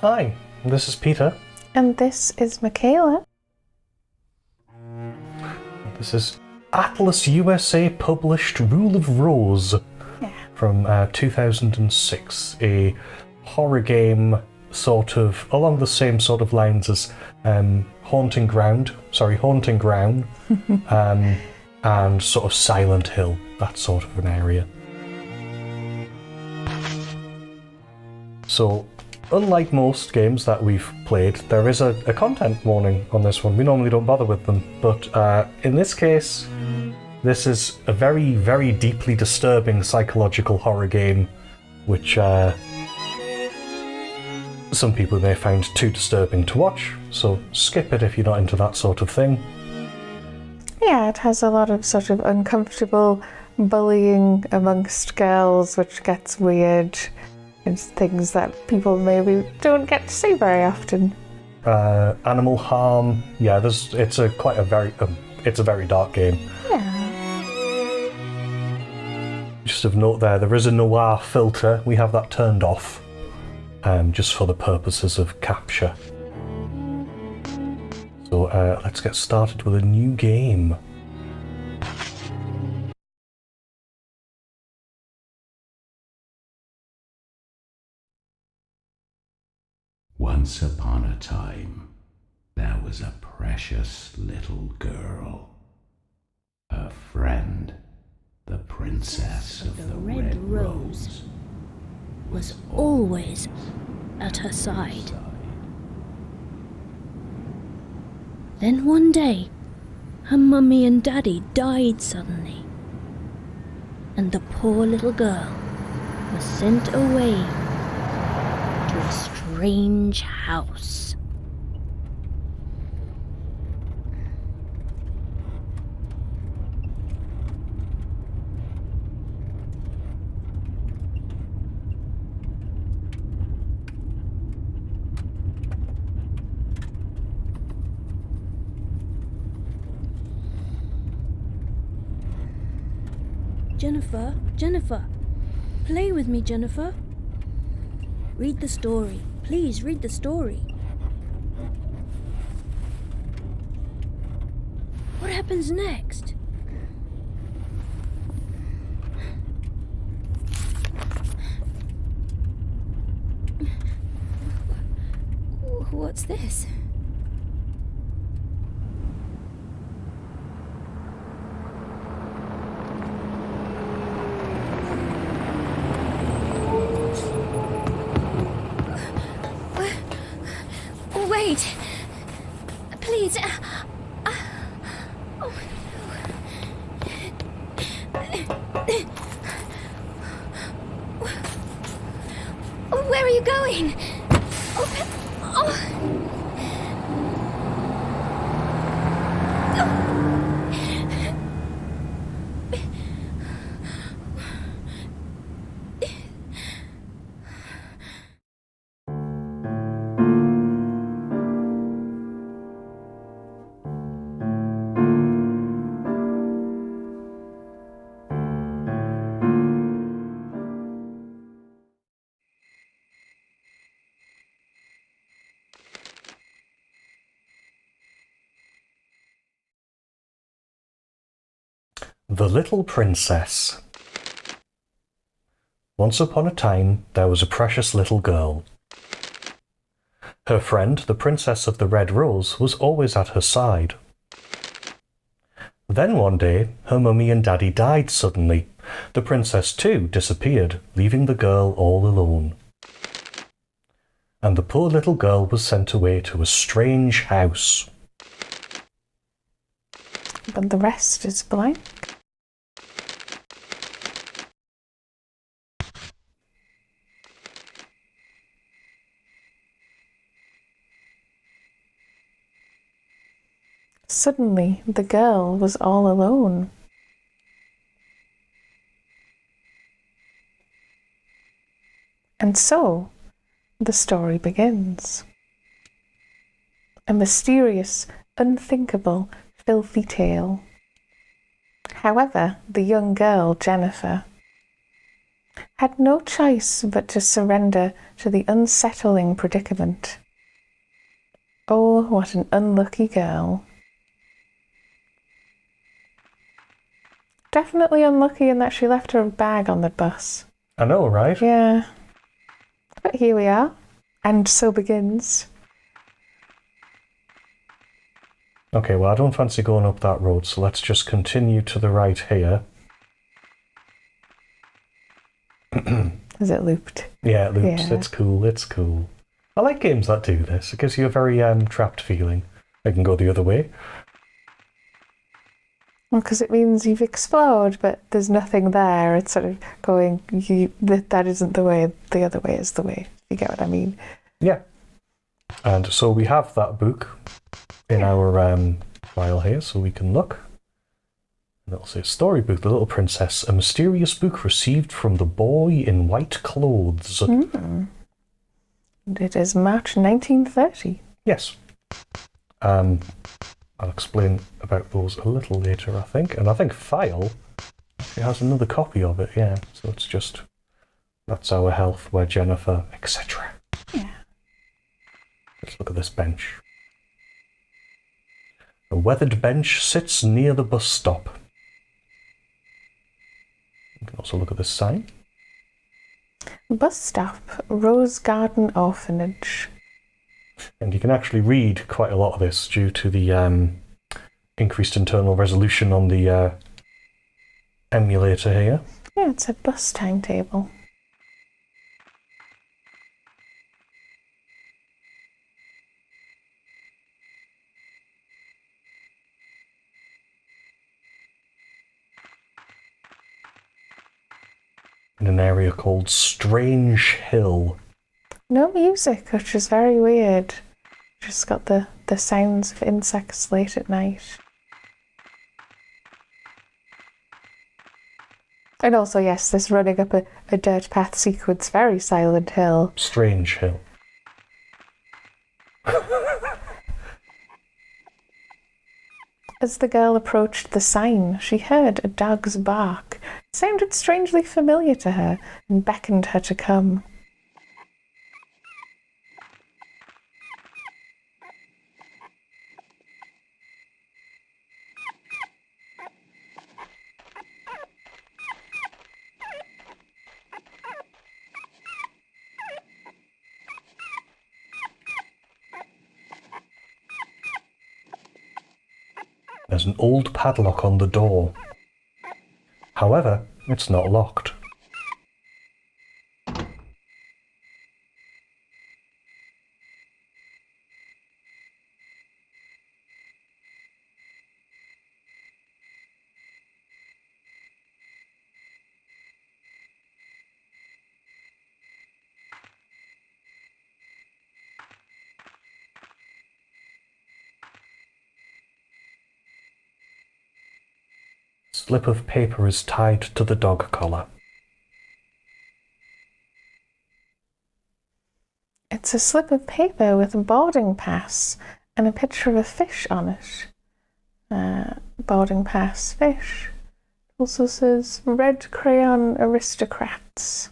Hi, this is Peter. And this is Michaela. This is Atlus USA published Rule of Rose from 2006, a horror game sort of along the same sort of lines as Haunting Ground, and sort of Silent Hill, that sort of an area. So, unlike most games that we've played, there is a content warning on this one. We normally don't bother with them, but in this case, this is a very, very deeply disturbing psychological horror game, which some people may find too disturbing to watch, so skip it if you're not into that sort of thing. Yeah, it has a lot of sort of uncomfortable bullying amongst girls, which gets weird. It's things that people maybe don't get to see very often. Animal harm, yeah. It's a very dark game. Yeah. Just of note, there is a noir filter. We have that turned off, just for the purposes of capture. So let's get started with a new game. Once upon a time, there was a precious little girl. Her friend, the princess of the Red Rose, was always at her side. Then one day, her mummy and daddy died suddenly, and the poor little girl was sent away to a strange house. Jennifer, play with me, Jennifer. Read the story. Please read the story. What happens next? What's this? Wait! Please! Oh, no. Where are you going? The Little Princess. Once upon a time, there was a precious little girl. Her friend, the Princess of the Red Rose, was always at her side. Then one day, her mummy and daddy died suddenly. The princess too disappeared, leaving the girl all alone. and the poor little girl was sent away to a strange house. But the rest is blank. Suddenly, the girl was all alone. And so, the story begins. A mysterious, unthinkable, filthy tale. However, the young girl, Jennifer, had no choice but to surrender to the unsettling predicament. Oh, what an unlucky girl. Definitely unlucky in that she left her bag on the bus. I know, right? Yeah. But here we are. And so begins. Okay, well, I don't fancy going up that road, so let's just continue to the right here. Is it looped? Yeah, it loops. Yeah. It's cool, it's cool. I like games that do this. It gives you a very trapped feeling. I can go the other way. Well, because it means you've explored, but there's nothing there. It's sort of going, that isn't the way, the other way is the way. You get what I mean? Yeah. And so we have that book in our file here, so we can look. And it'll say, Storybook, The Little Princess, a mysterious book received from the boy in white clothes. It is March 1930. Yes. I'll explain about those a little later, I think. And I think File, it has another copy of it, yeah. So it's just, That's Our Health, Where Jennifer, etc. Yeah. Let's look at this bench. A weathered bench sits near the bus stop. You can also look at this sign. Bus stop, Rose Garden Orphanage. And you can actually read quite a lot of this due to the increased internal resolution on the emulator here. Yeah, it's a bus timetable. In an area called Strange Hill. No music, which is very weird. Just got the sounds of insects late at night. And also, yes, this running up a dirt path sequence, very Silent Hill. Strange Hill. As the girl approached the sign, she heard a dog's bark. It sounded strangely familiar to her and beckoned her to come. There's an old padlock on the door. However, it's not locked. Slip of paper is tied to the dog collar. It's a slip of paper with a boarding pass and a picture of a fish on it. Boarding pass, fish. Also says red crayon aristocrats.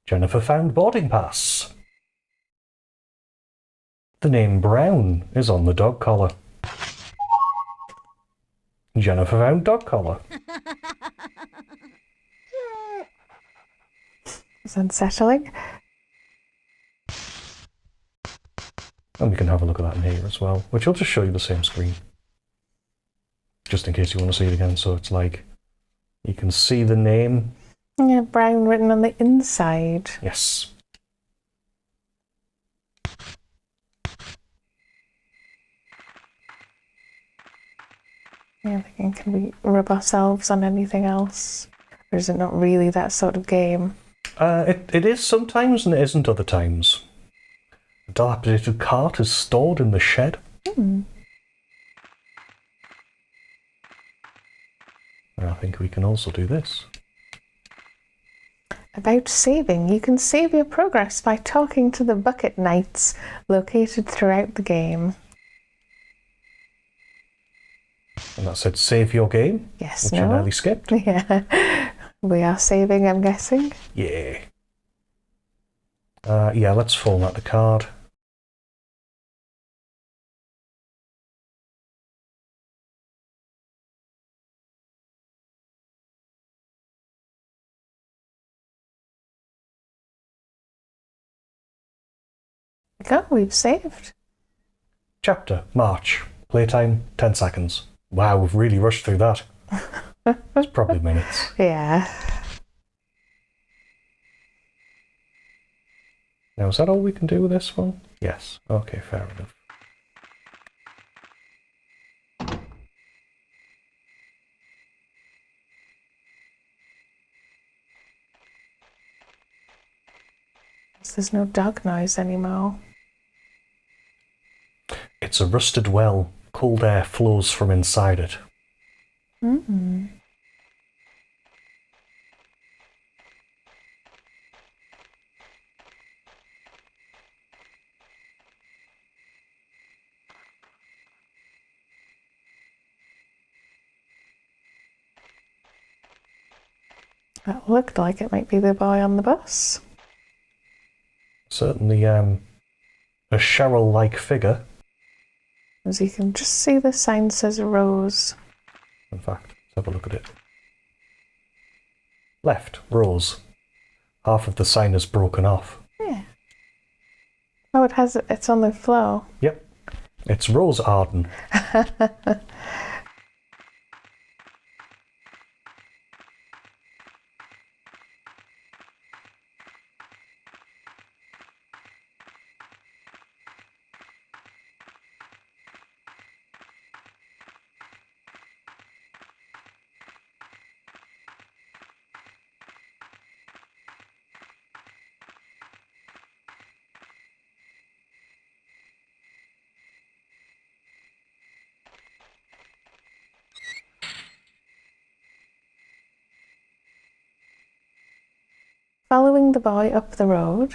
Jennifer found boarding pass. The name Brown is on the dog collar. Jennifer found dog collar. It's unsettling. And we can have a look at that in here as well, which will just show you the same screen. Just in case you want to see it again, so it's like, you can see the name. Yeah, Brown written on the inside. Yes. Yeah, thinking, can we rub ourselves on anything else? Or is it not really that sort of game? It is sometimes and it isn't other times. A dilapidated cart is stored in the shed. Hmm. I think we can also do this. About saving. You can save your progress by talking to the bucket knights located throughout the game. And that said, save your game. Yes, which no? I nearly skipped. Yeah. We are saving, I'm guessing. Yeah. Yeah, let's format the card. Go, we've saved. Chapter, March. Playtime, 10 seconds. Wow, we've really rushed through that. It's probably minutes. Yeah. Now, is that all we can do with this one? Yes. Okay, fair enough. There's no dog noise anymore. It's a rusted well. Cold air flows from inside it. Mm-hmm. That looked like it might be the boy on the bus. Certainly, a Cheryl-like figure. As you can just see, the sign says Rose. In fact, let's have a look at it. Left, Rose. Half of the sign is broken off. Yeah. Oh, it's on the floor. Yep. It's Rose Arden. Following the boy up the road,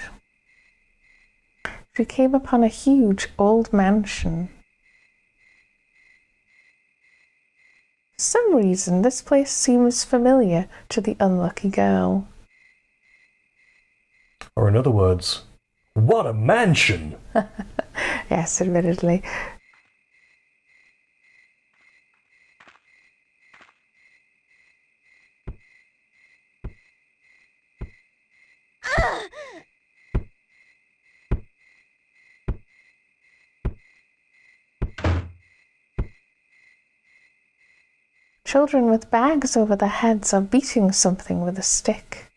she came upon a huge old mansion. For some reason, this place seems familiar to the unlucky girl. Or in other words, what a mansion! Yes, admittedly. Children with bags over their heads are beating something with a stick.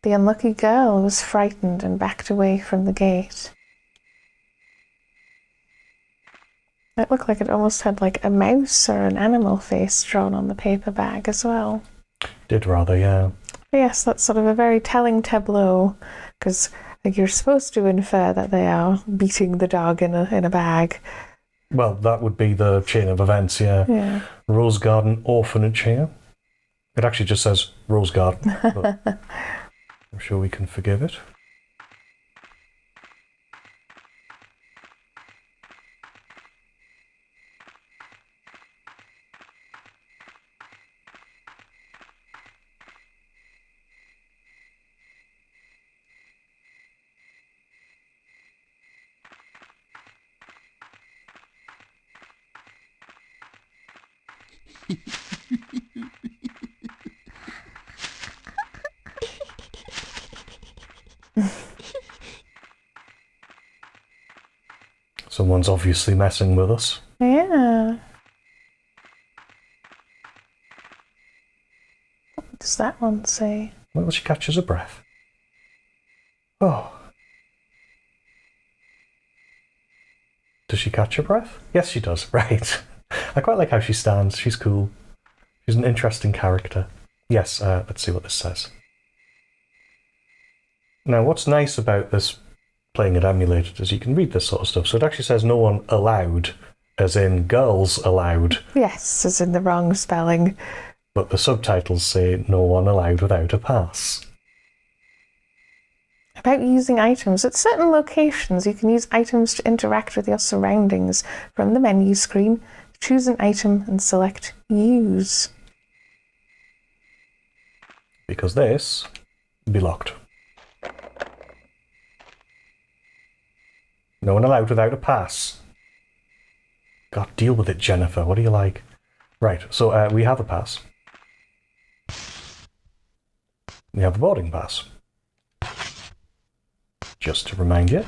The unlucky girl was frightened and backed away from the gate. It looked like it almost had like a mouse or an animal face drawn on the paper bag as well. Did rather, yeah. But yes, that's sort of a very telling tableau, because like, you're supposed to infer that they are beating the dog in a bag. Well, that would be the chain of events, yeah. Yeah. Rose Garden Orphanage here. It actually just says Rose Garden, but I'm sure we can forgive it. Someone's obviously messing with us. Yeah. What does that one say? Well, she catches her breath. Oh. Does she catch her breath? Yes, she does. Right. I quite like how she stands. She's cool. She's an interesting character. Yes, let's see what this says. Now, what's nice about this playing it emulated is you can read this sort of stuff. So it actually says no one allowed, as in girls allowed. Yes, as in the wrong spelling. But the subtitles say no one allowed without a pass. About using items. At certain locations, you can use items to interact with your surroundings. From the menu screen, choose an item and select Use. Because this will be locked. No one allowed without a pass. God, deal with it, Jennifer. What do you like? Right, so we have a pass. We have a boarding pass. Just to remind you,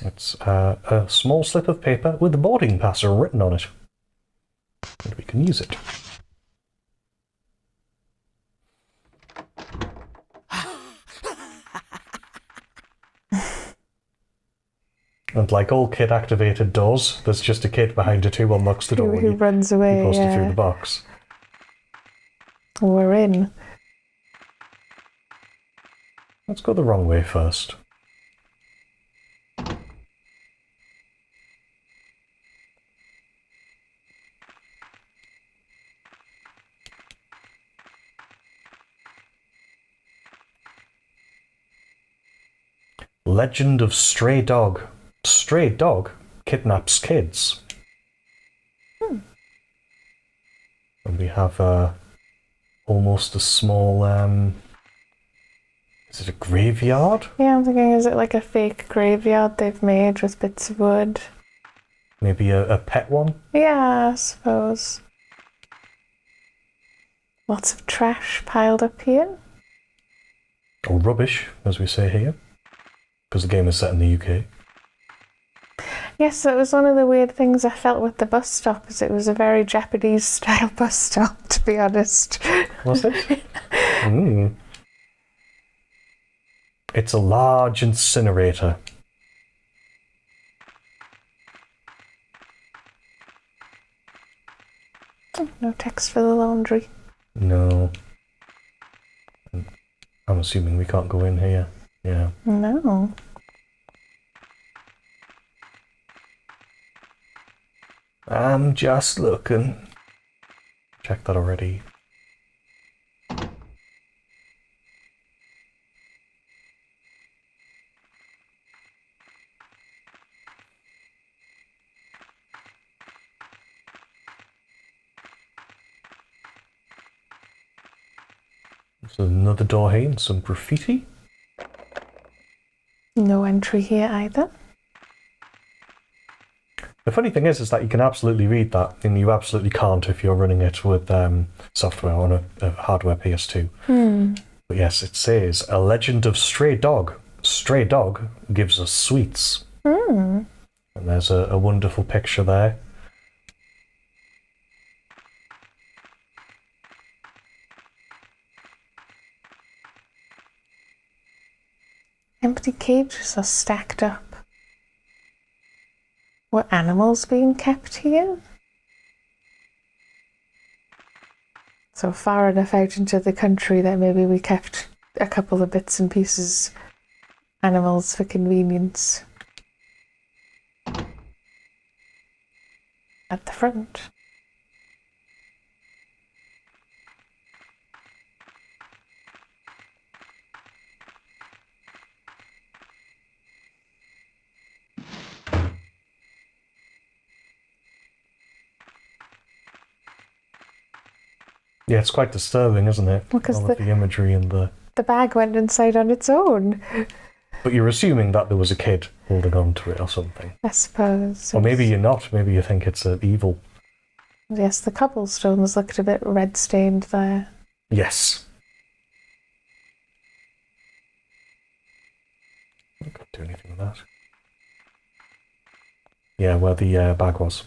it's a small slip of paper with the boarding pass written on it. And we can use it. And like all kid-activated doors, there's just a kid behind it who unlocks the door Who runs away, you post it yeah. through the box. We're in. Let's go the wrong way first. Legend of Stray Dog. Stray Dog kidnaps kids. And we have almost a small, is it a graveyard? Yeah, I'm thinking, is it like a fake graveyard they've made with bits of wood? Maybe a pet one? Yeah, I suppose. Lots of trash piled up here. Or rubbish, as we say here. Because the game is set in the UK. Yes, that was one of the weird things I felt with the bus stop, is it was a very Japanese-style bus stop, to be honest. Was it? It's a large incinerator. Oh, no text for the laundry. No. I'm assuming we can't go in here. Yeah. No. I'm just looking. Check that already. There's another door here and some graffiti. No entry here either. The funny thing is that you can absolutely read that, and you absolutely can't if you're running it with software on a hardware PS2. But yes, it says, a legend of Stray Dog. Stray Dog gives us sweets. And there's a wonderful picture there. Empty cages are stacked up. Were animals being kept here? So far enough out into the country that maybe we kept a couple of bits and pieces, animals for convenience. At the front. Yeah, it's quite disturbing, isn't it? Because all of the imagery and the... The bag went inside on its own. But you're assuming that there was a kid holding on to it or something. I suppose. Or maybe you're not. Maybe you think it's evil. Yes, the cobblestones looked a bit red-stained there. Yes. I can't do anything with that. Yeah, where the bag was.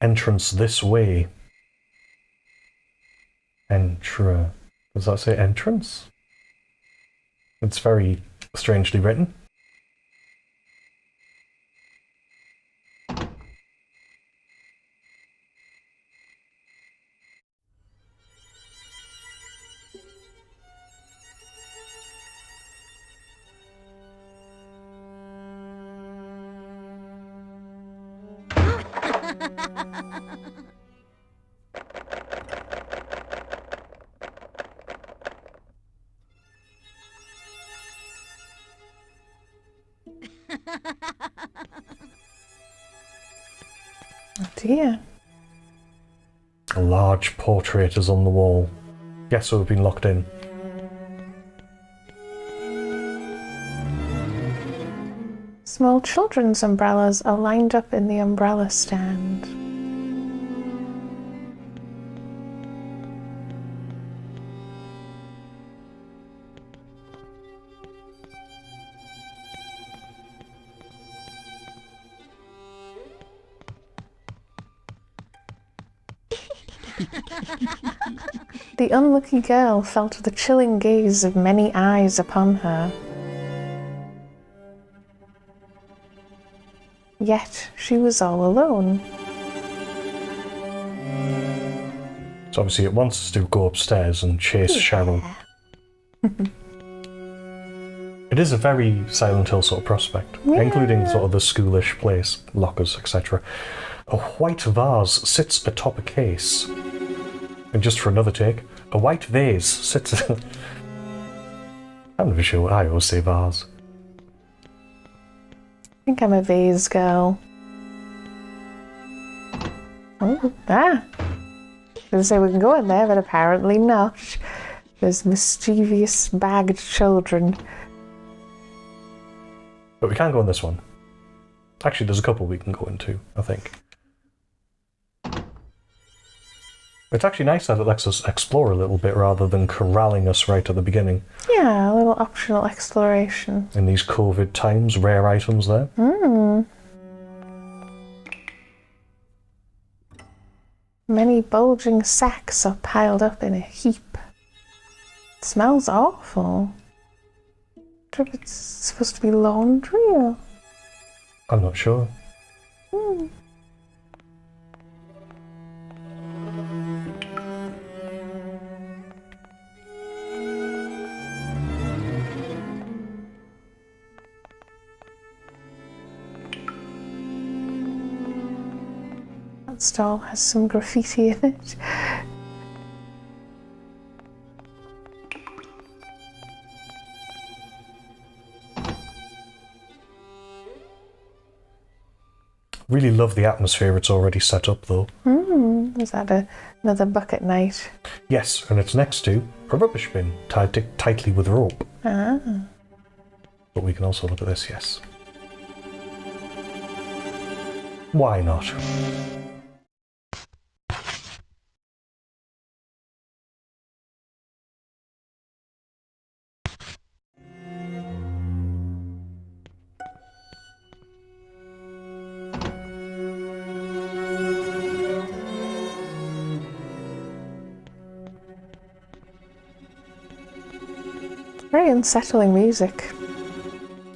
Entrance this way. Entra. Does that say entrance? It's very Strangely written. Oh dear. A large portrait is on the wall. Guess we've been locked in. Small children's umbrellas are lined up in the umbrella stand. The unlucky girl felt the chilling gaze of many eyes upon her. Yet she was all alone. So obviously it wants us to go upstairs and chase Cheryl. It is a very Silent Hill sort of prospect, including sort of the schoolish place, lockers, etc. A white vase sits atop a case. And just for another take, a white vase sits... I'm never sure. I always say vase. I think I'm a vase girl. Oh, I was going to say we can go in there, but apparently not. There's mischievous bagged children. But we can go in this one. Actually, there's a couple we can go into, I think. It's actually nice that it lets us explore a little bit rather than corralling us right at the beginning. Yeah, a little optional exploration. In these COVID times, rare items there. Many bulging sacks are piled up in a heap. It smells awful. I wonder if it's supposed to be laundry or... I'm not sure. That stall has some graffiti in it. Really love the atmosphere it's already set up though. Is that another bucket night? Yes, and it's next to a rubbish bin tied tightly with rope. Ah. But we can also look at this, yes. Why not? Very unsettling music.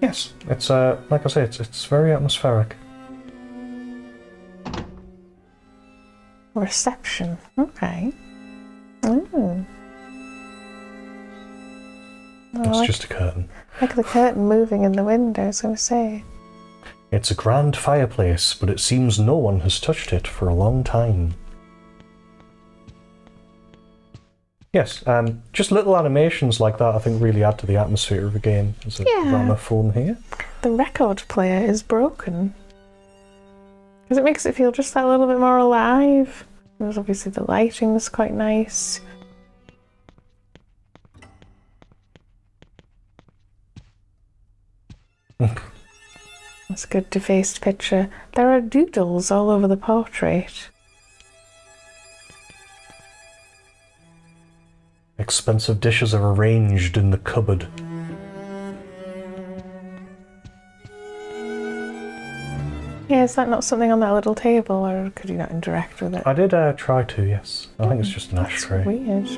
Yes, it's like I say, it's very atmospheric. Reception. Okay. Ooh. It's just a curtain. Like the curtain moving in the window, I was going to say. It's a grand fireplace, but it seems no one has touched it for a long time. Yes, just little animations like that I think really add to the atmosphere of a game. There's a gramophone here. The record player is broken. Because it makes it feel just that little bit more alive. There's obviously the lighting was quite nice. That's a good defaced picture. There are doodles all over the portrait. Expensive dishes are arranged in the cupboard. Yeah, is that not something on that little table, or could you not interact with it? I did try to, yes. I think it's just an ashtray. Weird.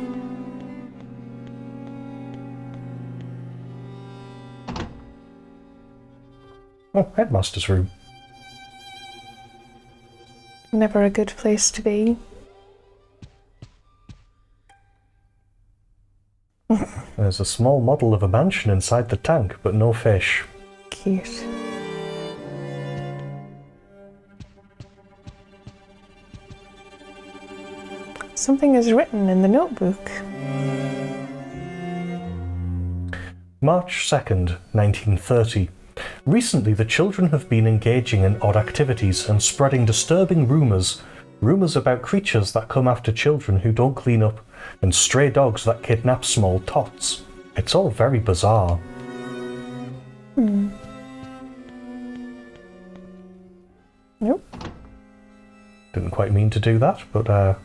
Oh, headmaster's room. Never a good place to be. There's a small model of a mansion inside the tank, but no fish. Cute. Something is written in the notebook. March 2nd, 1930. Recently, the children have been engaging in odd activities and spreading disturbing rumours. Rumours about creatures that come after children who don't clean up and stray dogs that kidnap small tots. It's all very bizarre. Nope. Didn't quite mean to do that, but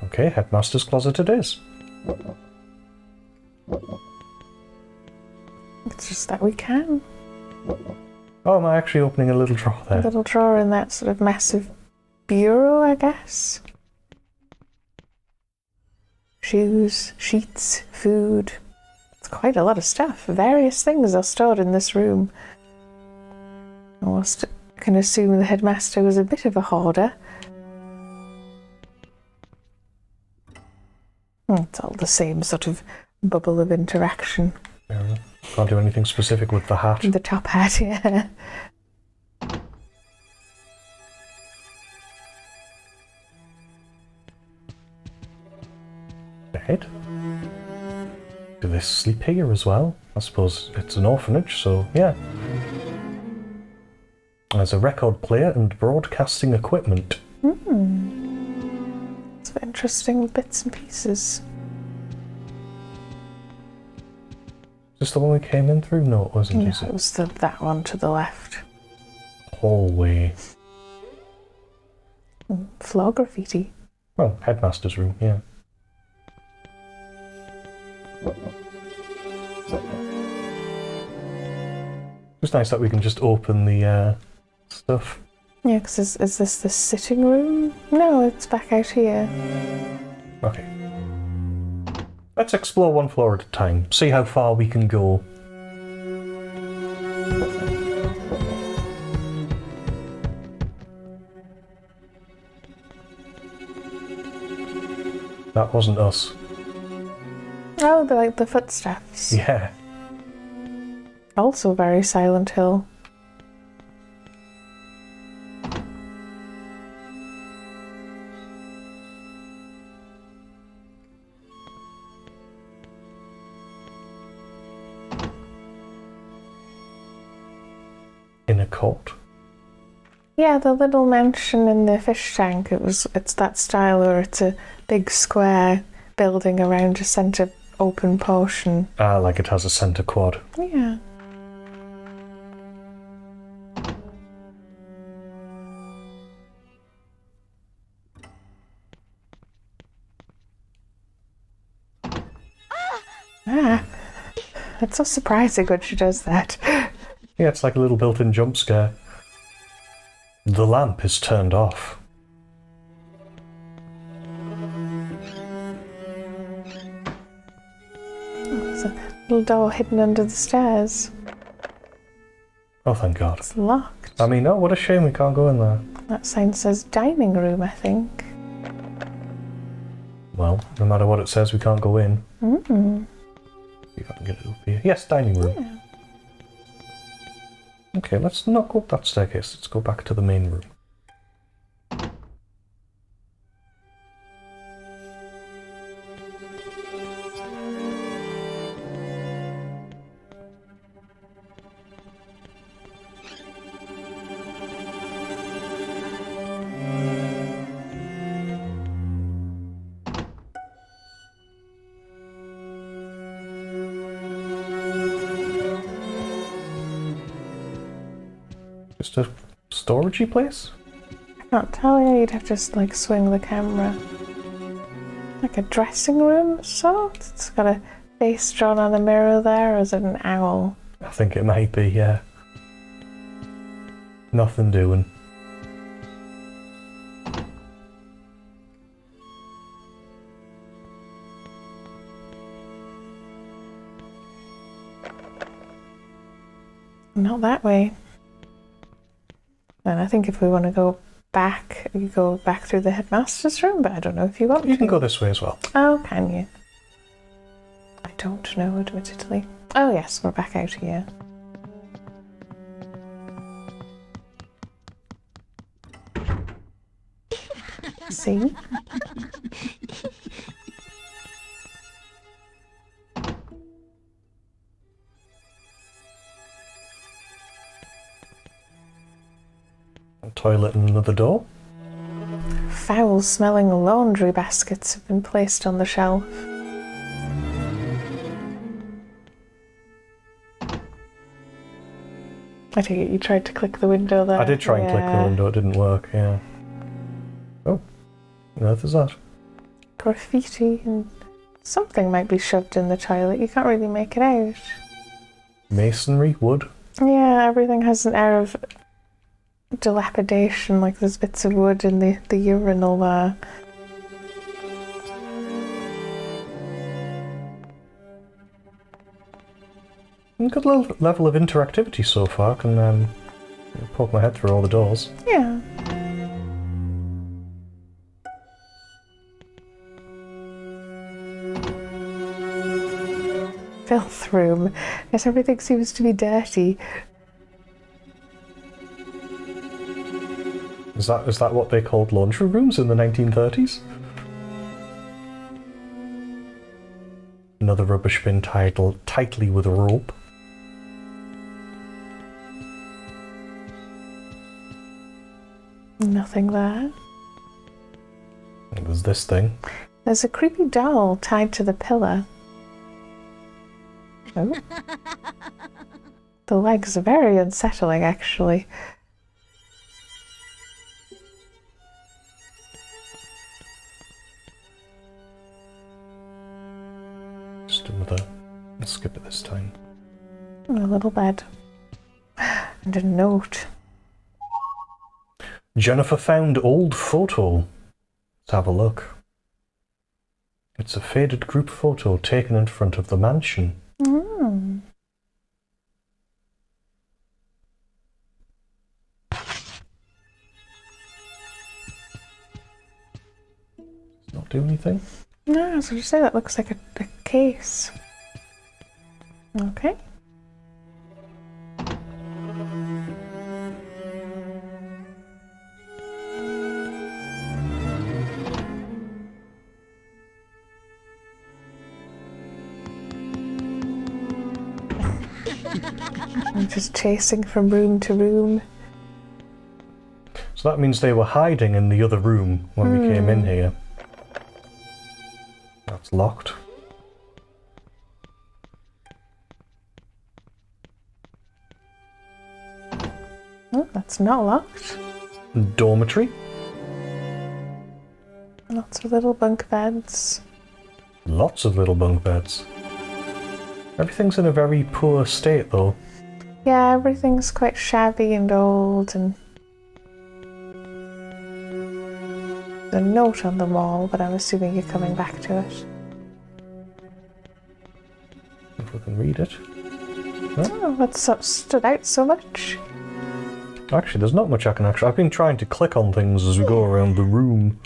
okay, headmaster's closet it is. It's just that we can. Oh, am I actually opening a little drawer A there? little drawer in that sort of massive bureau, I guess. Shoes, sheets, food. It's quite a lot of stuff. Various things are stored in this room. Almost can assume the headmaster was a bit of a hoarder. It's all the same sort of bubble of interaction. Fair enough. Can't do anything specific with the hat. The top hat, yeah. Bed? Do they sleep here as well? I suppose it's an orphanage, so yeah. There's a record player and broadcasting equipment. It's interesting bits and pieces. Is this the one we came in through? No, it wasn't, Yeah, is it it? was that one to the left. Hallway. Floor graffiti. Well, headmaster's room, yeah. It's nice that we can just open the stuff. Yeah, because is this the sitting room? No, it's back out here. Okay. Let's explore one floor at a time, see how far we can go. That wasn't us. Oh, the footsteps. Yeah. Also very Silent Hill. In a court. Yeah, the little mansion in the fish tank. It's that style where it's a big square building around a centre open portion. Ah, like it has a centre quad. Yeah. Ah, it's so surprising when she does that. Yeah, it's like a little built-in jump scare. The lamp is turned off. There's a little door hidden under the stairs. Oh, thank God. It's locked. I mean, oh, what a shame we can't go in there. That sign says dining room, I think. Well, no matter what it says, we can't go in. Mm-hmm. See if I can get it up here. Yes, dining room. Yeah. Okay, let's not go up that staircase. Let's go back to the main room. Just a storagey place? I can't tell you, you'd have to like swing the camera. Like a dressing room of sorts? It's got a face drawn on the mirror there, or is it an owl? I think it might be, yeah. Nothing doing. Not that way. And I think if we want to go back, you go back through the headmaster's room, but I don't know if you want to. You can go this way as well. Oh, can you? I don't know, admittedly. Oh yes, we're back out here. See? A toilet and another door. Foul-smelling laundry baskets have been placed on the shelf. I take it you tried to click the window there. I did try and click the window, it didn't work, yeah. Oh, what on earth is that? Graffiti and something might be shoved in the toilet. You can't really make it out. Masonry, wood. Yeah, everything has an air of dilapidation, like there's bits of wood in the urinal there. Good level of interactivity so far. I can poke my head through all the doors. Yeah. Filth room. Yes, everything seems to be dirty. Is that what they called laundry rooms in the 1930s? Another rubbish bin titled tightly with a rope. Nothing there. And there's this thing. There's a creepy doll tied to the pillar. Oh. The legs are very unsettling, actually. Just another. Let's skip it this time. A little bed. And a note. Jennifer found old photo. Let's have a look. It's a faded group photo taken in front of the mansion. Mm. Does not do anything. No, I was going to say that looks like a case. Okay. I'm just chasing from room to room. So that means they were hiding in the other room when we came in here. That's locked. Oh, that's not locked. Dormitory. Lots of little bunk beds. Lots of little bunk beds. Everything's in a very poor state though. Yeah, everything's quite shabby and old, and there's a note on the wall, but I'm assuming you're coming back to it. If we can read it. Oh, what's stood out so much? Actually, there's not much I can actually... I've been trying to click on things as we go around the room.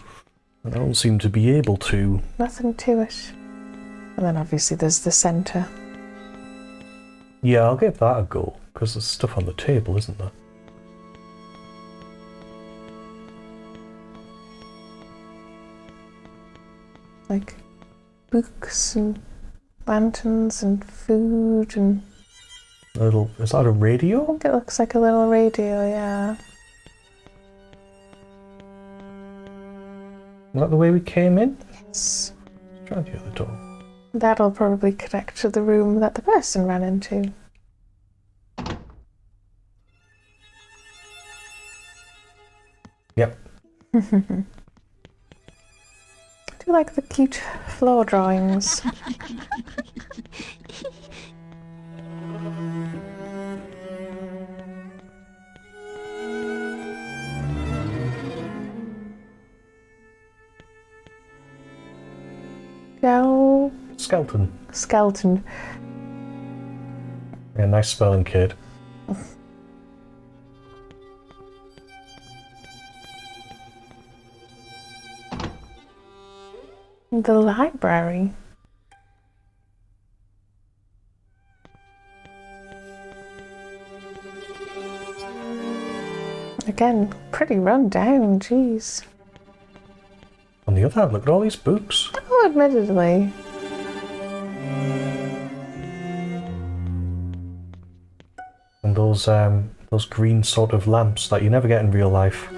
And I don't seem to be able to. Nothing to it. And then obviously there's the centre. Yeah, I'll give that a go, because there's stuff on the table, isn't there? Like books and lanterns and food and... A little... Is that a I radio? think it looks like a little radio, yeah. Is that the way we came in? Yes. Let's try the other door. That'll probably connect to the room that the person ran into. Yep. I do like the cute floor drawings. Skeleton. Skeleton. Yeah, nice spelling, kid. The library. Again, pretty run down, jeez. On the other hand, look at all these books. Oh, admittedly. And those green sort of lamps that you never get in real life.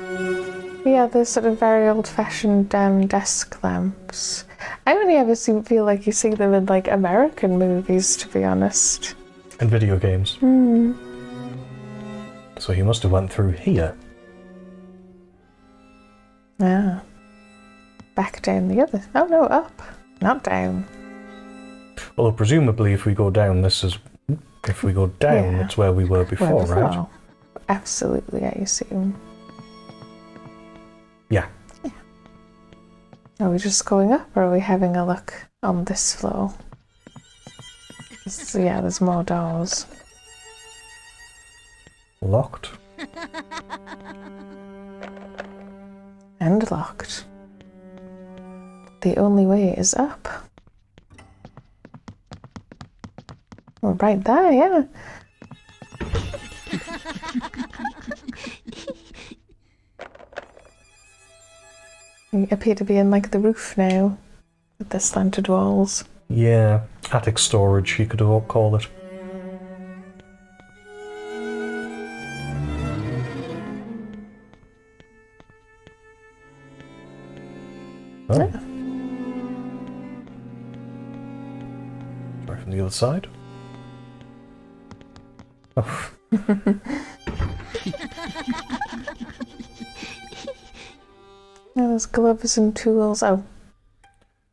Yeah, those sort of very old-fashioned desk lamps. I only ever feel like you see them in, like, American movies, to be honest. And video games. So he must have went through here. Yeah. Back down the other... Oh, no, up. Not down. Although presumably if we go down, if we go down, Yeah. it's where we were before, right? Absolutely, I assume. Yeah. Are we just going up, or are we having a look on this floor? Yeah, there's more doors. Locked. And locked. The only way is up. We're right there, yeah. We appear to be in, like, the roof now, with the slanted walls. Yeah, attic storage, you could call it. Oh. Yeah. Try from the other side. Oh. There's gloves and tools. Oh,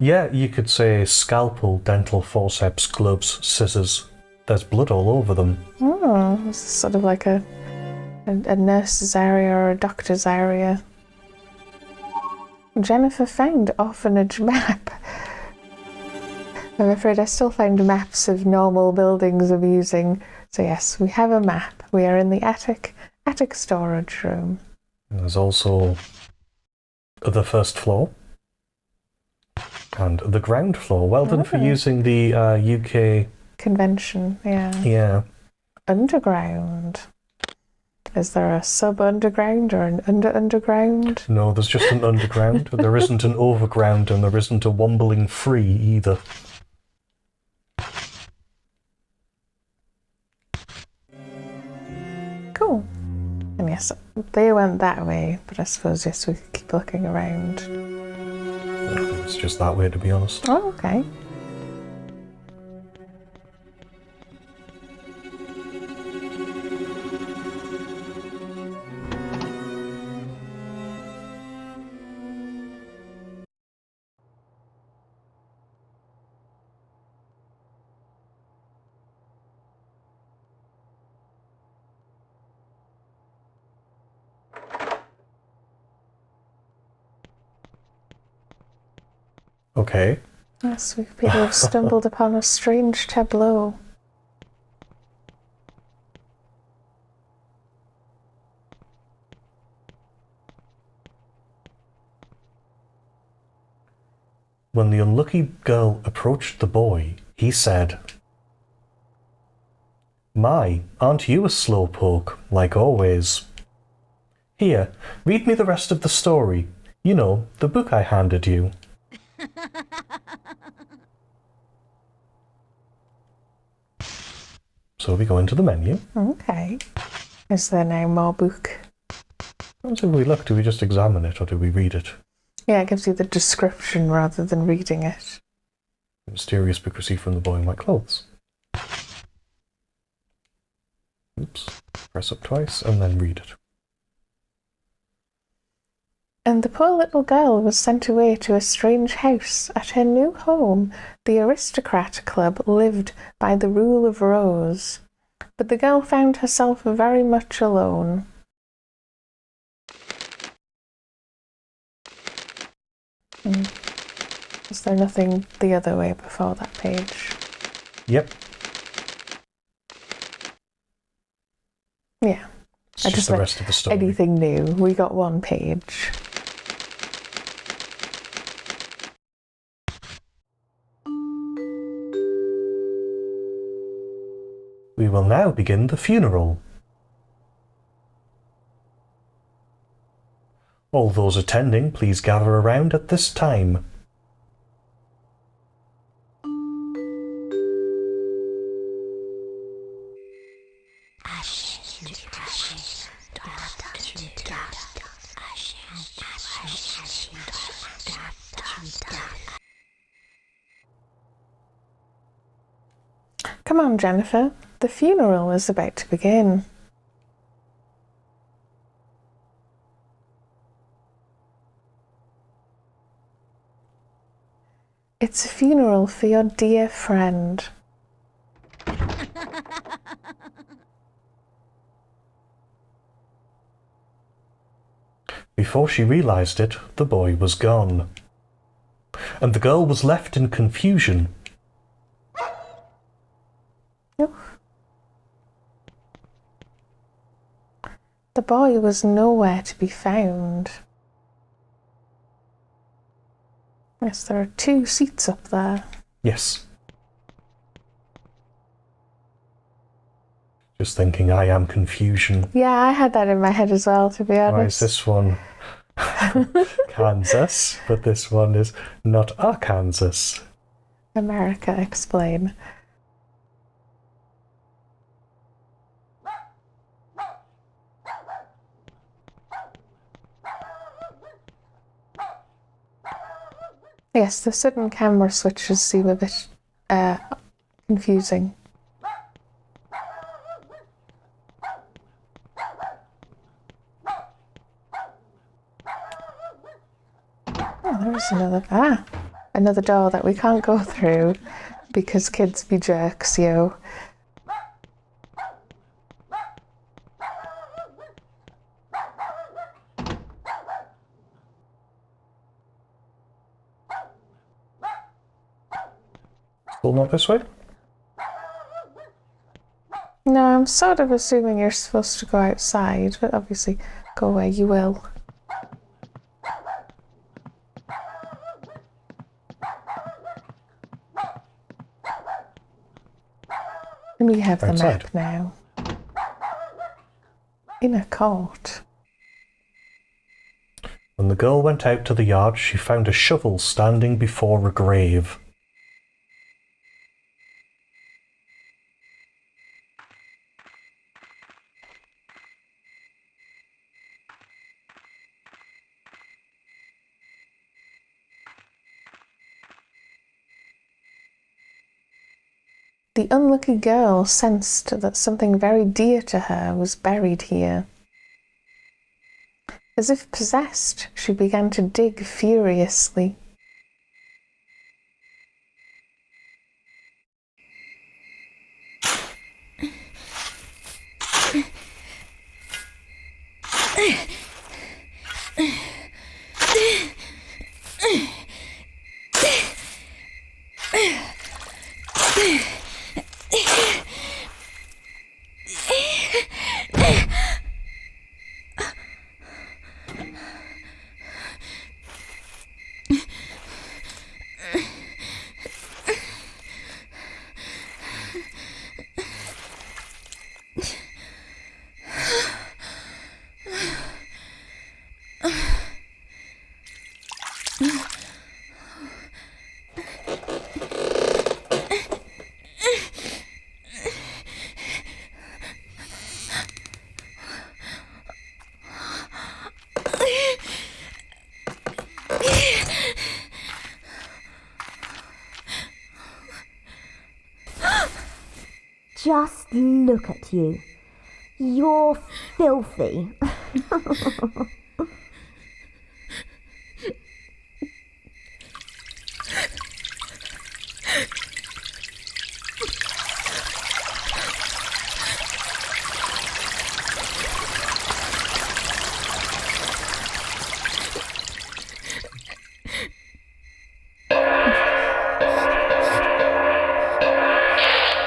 Yeah, you could say scalpel, dental forceps, gloves, scissors. There's blood all over them. this is sort of like a nurse's area or a doctor's area. Jennifer found orphanage map. I'm afraid I still find maps of normal buildings amusing. So yes, we have a map. We are in the attic storage room. And there's also the first floor. And the ground floor. Well done for using the UK... Convention, yeah. Yeah. Underground. Is there a sub-underground or an underground? No, there's just an underground. There isn't an overground, and there isn't a wombling free either. Cool. And yes, they went that way, but I suppose, yes, we could keep looking around. It's just that way, to be honest. Oh, okay. Okay. Yes, we appear to have stumbled upon a strange tableau. When the unlucky girl approached the boy, he said, "My, aren't you a slowpoke, like always? Here, read me the rest of the story. You know, the book I handed you." So we go into the menu. Okay. Is there now more book? So we look, do we just examine it or do we read it? Yeah, it gives you the description rather than reading it. Mysterious book received from the boy in white clothes. Oops. Press up twice and then read it. And the poor little girl was sent away to a strange house. At her new home, the aristocrat club lived by the rule of rose. But the girl found herself very much alone. Is there nothing the other way before that page? Yep. Yeah. It's just the rest of the story. Anything new. We got one page. We will now begin the funeral. All those attending, please gather around at this time. Come on, Jennifer. The funeral is about to begin. It's a funeral for your dear friend. Before she realised it, the boy was gone. And the girl was left in confusion. The boy was nowhere to be found. Yes, there are 2 seats up there. Yes. Just thinking, I am confusion. Yeah, I had that in my head as well, to be honest. Why is this one Kansas, but this one is not Arkansas? America, explain. Yes, the sudden camera switches seem a bit confusing. Oh, there's another door that we can't go through because kids be jerks, yo. Still not this way? No, I'm sort of assuming you're supposed to go outside, but obviously go where you will. And we have the map now. In a court. When the girl went out to the yard, she found a shovel standing before a grave. The unlucky girl sensed that something very dear to her was buried here. As if possessed, she began to dig furiously. Just look at you. You're filthy.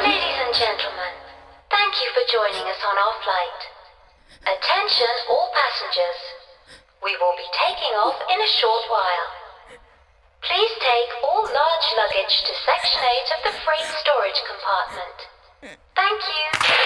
Ladies and gentlemen, thank you for joining us on our flight. off in a short while. Please take all large luggage to Section 8 of the freight storage compartment. Thank you.